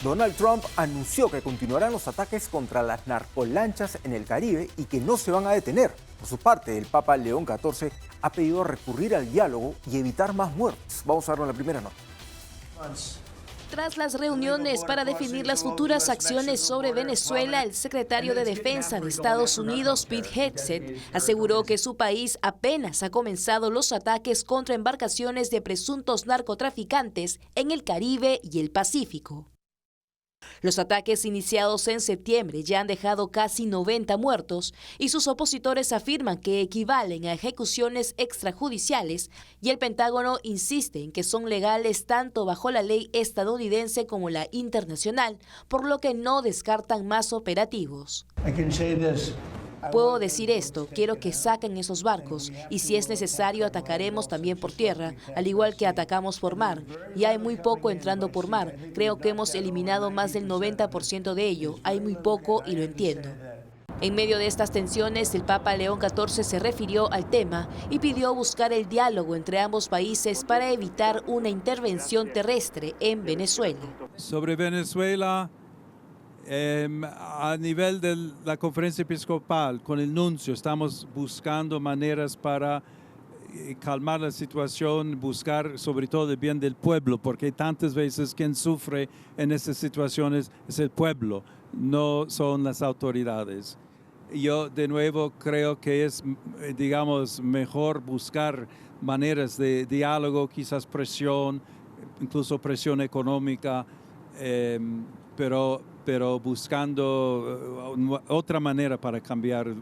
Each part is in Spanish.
Donald Trump anunció que continuarán los ataques contra las narcolanchas en el Caribe y que no se van a detener. Por su parte, el Papa León XIV ha pedido recurrir al diálogo y evitar más muertes. Vamos a ver la primera nota. Tras las reuniones para definir las futuras acciones sobre Venezuela, el secretario de Defensa de Estados Unidos, Pete Hegseth, aseguró que su país apenas ha comenzado los ataques contra embarcaciones de presuntos narcotraficantes en el Caribe y el Pacífico. Los ataques iniciados en septiembre ya han dejado casi 90 muertos y sus opositores afirman que equivalen a ejecuciones extrajudiciales y el Pentágono insiste en que son legales tanto bajo la ley estadounidense como la internacional, por lo que no descartan más operativos. Puedo decir esto, quiero que saquen esos barcos y si es necesario atacaremos también por tierra, al igual que atacamos por mar. Y hay muy poco entrando por mar, creo que hemos eliminado más del 90% de ello, hay muy poco y lo entiendo. En medio de estas tensiones, el Papa León XIV se refirió al tema y pidió buscar el diálogo entre ambos países para evitar una intervención terrestre en Venezuela. Sobre Venezuela, a nivel de la conferencia episcopal, con el nuncio, estamos buscando maneras para calmar la situación, buscar sobre todo el bien del pueblo, porque tantas veces quien sufre en estas situaciones es el pueblo, no son las autoridades. Yo de nuevo creo que es, digamos, mejor buscar maneras de diálogo, quizás presión, incluso presión económica, pero buscando otra manera para cambiar,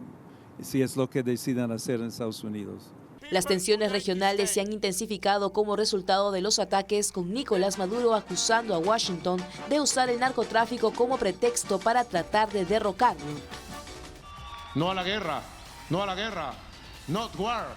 si es lo que deciden hacer en Estados Unidos. Las tensiones regionales se han intensificado como resultado de los ataques, con Nicolás Maduro acusando a Washington de usar el narcotráfico como pretexto para tratar de derrocarlo. No a la guerra, no a la guerra, not war.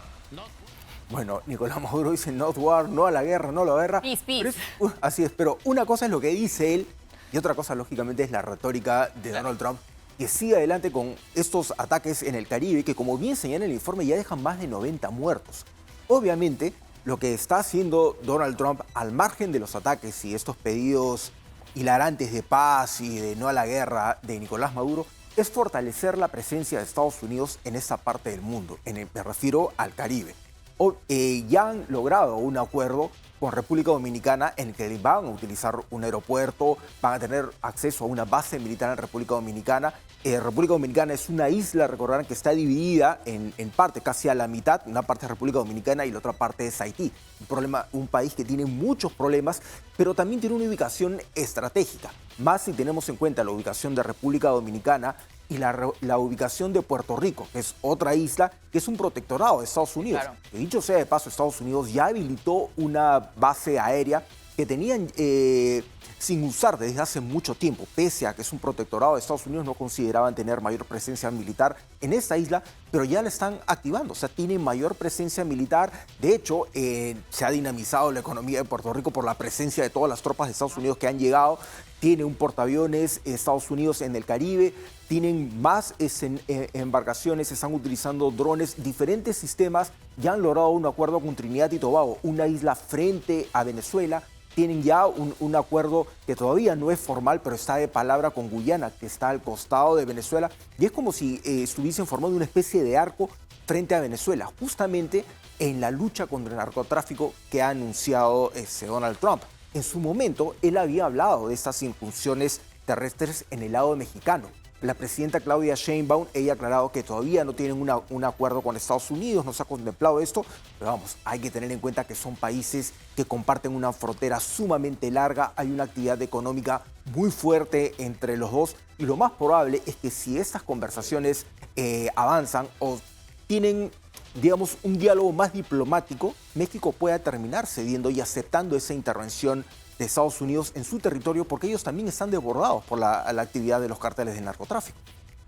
Bueno, Nicolás Maduro dice not war, no a la guerra, no a la guerra. Peace, peace. Así es, pero una cosa es lo que dice él y otra cosa, lógicamente, es la retórica de Donald Trump, que sigue adelante con estos ataques en el Caribe, que como bien señala el informe, ya dejan más de 90 muertos. Obviamente, lo que está haciendo Donald Trump, al margen de los ataques y estos pedidos hilarantes de paz y de no a la guerra de Nicolás Maduro, es fortalecer la presencia de Estados Unidos en esa parte del mundo, me refiero al Caribe. Ya han logrado un acuerdo con República Dominicana en el que van a utilizar un aeropuerto, van a tener acceso a una base militar en República Dominicana. República Dominicana es una isla, recordarán, que está dividida en parte, casi a la mitad. Una parte es República Dominicana y la otra parte es Haití. Un país que tiene muchos problemas, pero también tiene una ubicación estratégica. Más si tenemos en cuenta la ubicación de República Dominicana y la ubicación de Puerto Rico, que es otra isla, que es un protectorado de Estados Unidos. Claro. Que dicho sea de paso, Estados Unidos ya habilitó una base aérea que tenían sin usar desde hace mucho tiempo. Pese a que es un protectorado de Estados Unidos, no consideraban tener mayor presencia militar en esta isla, pero ya la están activando. O sea, tienen mayor presencia militar. De hecho, se ha dinamizado la economía de Puerto Rico por la presencia de todas las tropas de Estados Unidos que han llegado. Tiene un portaaviones Estados Unidos en el Caribe. Tienen más embarcaciones, están utilizando drones, diferentes sistemas. Ya han logrado un acuerdo con Trinidad y Tobago, una isla frente a Venezuela. Tienen ya un acuerdo que todavía no es formal, pero está de palabra con Guyana, que está al costado de Venezuela. Y es como si estuviesen formando una especie de arco frente a Venezuela, justamente en la lucha contra el narcotráfico que ha anunciado Donald Trump. En su momento, él había hablado de estas incursiones terrestres en el lado mexicano. La presidenta Claudia Sheinbaum, ella ha aclarado que todavía no tienen un acuerdo con Estados Unidos, no se ha contemplado esto, pero vamos, hay que tener en cuenta que son países que comparten una frontera sumamente larga, hay una actividad económica muy fuerte entre los dos y lo más probable es que si estas conversaciones avanzan o tienen, digamos, un diálogo más diplomático, México pueda terminar cediendo y aceptando esa intervención de Estados Unidos en su territorio, porque ellos también están desbordados por la actividad de los cárteles de narcotráfico.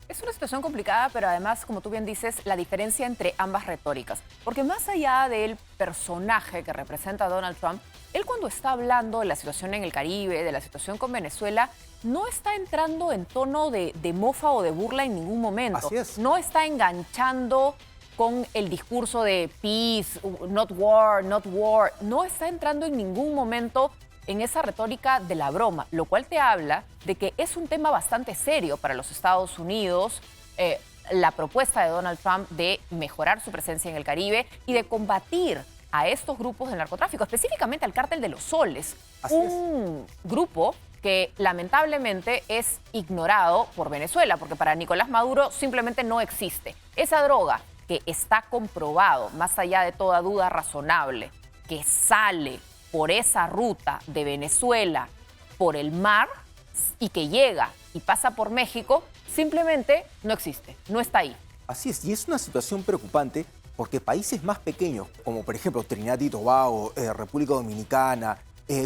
Es una situación complicada, pero además, como tú bien dices, la diferencia entre ambas retóricas. Porque más allá del personaje que representa Donald Trump, él cuando está hablando de la situación en el Caribe, de la situación con Venezuela, no está entrando en tono de mofa o de burla en ningún momento. Así es. No está enganchando con el discurso de peace, not war, not war. No está entrando en ningún momento en esa retórica de la broma, lo cual te habla de que es un tema bastante serio para los Estados Unidos, la propuesta de Donald Trump de mejorar su presencia en el Caribe y de combatir a estos grupos de narcotráfico, específicamente al Cártel de los Soles, un grupo que lamentablemente es ignorado por Venezuela, porque para Nicolás Maduro simplemente no existe. Esa droga que está comprobado, más allá de toda duda razonable, que sale por esa ruta de Venezuela por el mar y que llega y pasa por México, simplemente no existe, no está ahí. Así es, y es una situación preocupante porque países más pequeños, como por ejemplo Trinidad y Tobago, República Dominicana,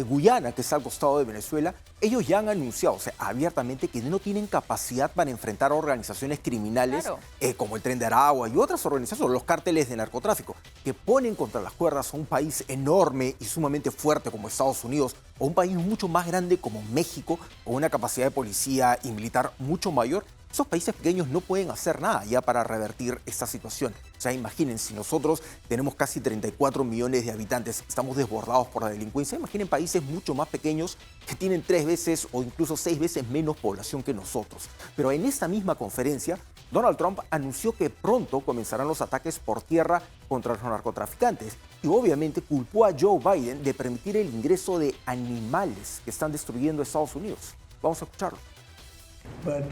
Guyana, que está al costado de Venezuela, ellos ya han anunciado, o sea, abiertamente que no tienen capacidad para enfrentar a organizaciones criminales como el Tren de Aragua y otras organizaciones, los cárteles de narcotráfico, que ponen contra las cuerdas a un país enorme y sumamente fuerte como Estados Unidos, o un país mucho más grande como México, con una capacidad de policía y militar mucho mayor. Esos países pequeños no pueden hacer nada ya para revertir esta situación. O sea, imaginen, si nosotros tenemos casi 34 millones de habitantes, estamos desbordados por la delincuencia, imaginen países mucho más pequeños que tienen 3 veces o incluso 6 veces menos población que nosotros. Pero en esta misma conferencia, Donald Trump anunció que pronto comenzarán los ataques por tierra contra los narcotraficantes y obviamente culpó a Joe Biden de permitir el ingreso de animales que están destruyendo Estados Unidos. Vamos a escucharlo.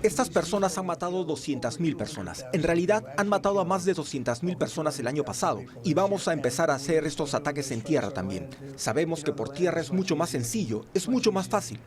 Estas personas han matado 200.000 personas. En realidad, han matado a más de 200.000 personas el año pasado. Y vamos a empezar a hacer estos ataques en tierra también. Sabemos que por tierra es mucho más sencillo, es mucho más fácil.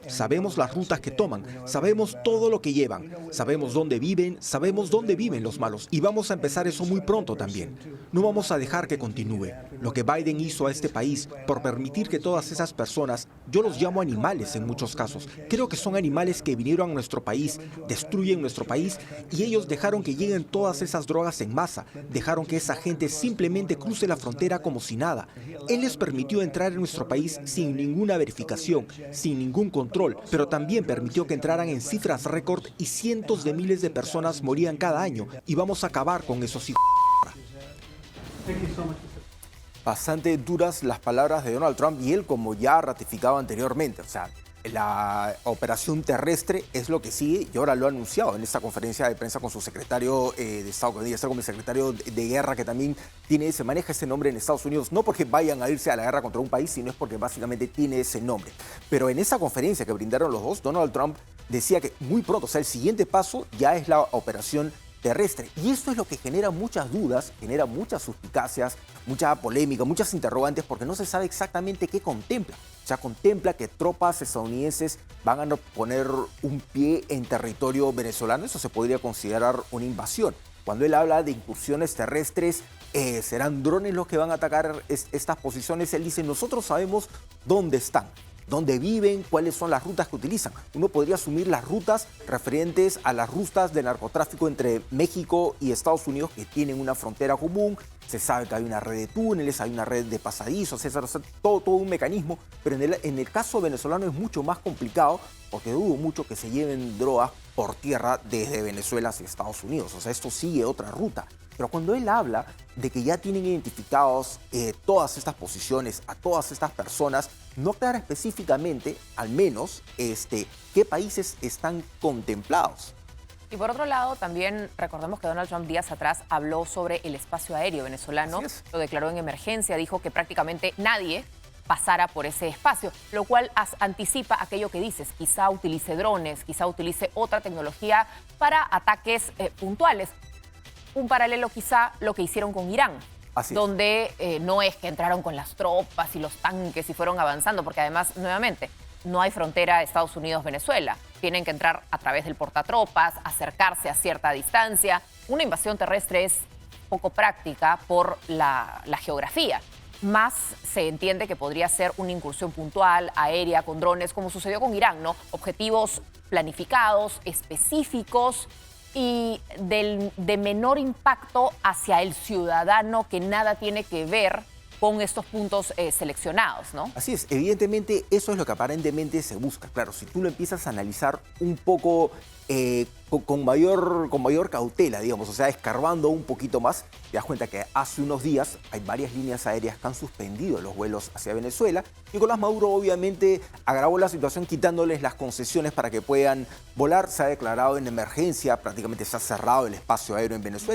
Sabemos las rutas que toman, sabemos todo lo que llevan, sabemos dónde viven los malos y vamos a empezar eso muy pronto también. No vamos a dejar que continúe. Lo que Biden hizo a este país por permitir que todas esas personas, yo los llamo animales en muchos casos, creo que son animales que vinieron a nuestro país, destruyen nuestro país y ellos dejaron que lleguen todas esas drogas en masa, dejaron que esa gente simplemente cruce la frontera como si nada. Él les permitió entrar en nuestro país sin ninguna verificación, sin ningún control, pero también permitió que entraran en cifras récord y cientos de miles de personas morían cada año y vamos a acabar con esos hijos. Bastante duras las palabras de Donald Trump y él como ya ha ratificado anteriormente, o sea, la operación terrestre es lo que sigue y ahora lo ha anunciado en esta conferencia de prensa con su secretario de Estado, que vendría a ser como el secretario de guerra que también se maneja ese nombre en Estados Unidos, no porque vayan a irse a la guerra contra un país, sino es porque básicamente tiene ese nombre. Pero en esa conferencia que brindaron los dos, Donald Trump decía que muy pronto, o sea, el siguiente paso ya es la operación terrestre. Y esto es lo que genera muchas dudas, genera muchas suspicacias, mucha polémica, muchas interrogantes, porque no se sabe exactamente qué contempla. O sea, contempla que tropas estadounidenses van a poner un pie en territorio venezolano. Eso se podría considerar una invasión. Cuando él habla de incursiones terrestres, serán drones los que van a atacar estas posiciones. Él dice, nosotros sabemos dónde están, dónde viven, cuáles son las rutas que utilizan. Uno podría asumir las rutas referentes a las rutas de narcotráfico entre México y Estados Unidos que tienen una frontera común. Se sabe que hay una red de túneles, hay una red de pasadizos, todo un mecanismo. Pero en el caso venezolano es mucho más complicado porque dudo mucho que se lleven drogas por tierra desde Venezuela hacia Estados Unidos. O sea, esto sigue otra ruta. Pero cuando él habla de que ya tienen identificados todas estas posiciones, a todas estas personas, no aclara específicamente, al menos, qué países están contemplados. Y por otro lado, también recordemos que Donald Trump días atrás habló sobre el espacio aéreo venezolano, lo declaró en emergencia, dijo que prácticamente nadie pasara por ese espacio, lo cual anticipa aquello que dices, quizá utilice drones, quizá utilice otra tecnología para ataques puntuales. Un paralelo quizá lo que hicieron con Irán, donde no es que entraron con las tropas y los tanques y fueron avanzando, porque además, nuevamente, no hay frontera Estados Unidos-Venezuela. Tienen que entrar a través del portatropas, acercarse a cierta distancia. Una invasión terrestre es poco práctica por la geografía. Más se entiende que podría ser una incursión puntual, aérea, con drones, como sucedió con Irán, ¿no? Objetivos planificados, específicos y de menor impacto hacia el ciudadano que nada tiene que ver con estos puntos seleccionados, ¿no? Así es, evidentemente eso es lo que aparentemente se busca. Claro, si tú lo empiezas a analizar un poco con mayor cautela, digamos, o sea, escarbando un poquito más, te das cuenta que hace unos días hay varias líneas aéreas que han suspendido los vuelos hacia Venezuela. Nicolás Maduro obviamente agravó la situación quitándoles las concesiones para que puedan volar. Se ha declarado en emergencia, prácticamente se ha cerrado el espacio aéreo en Venezuela.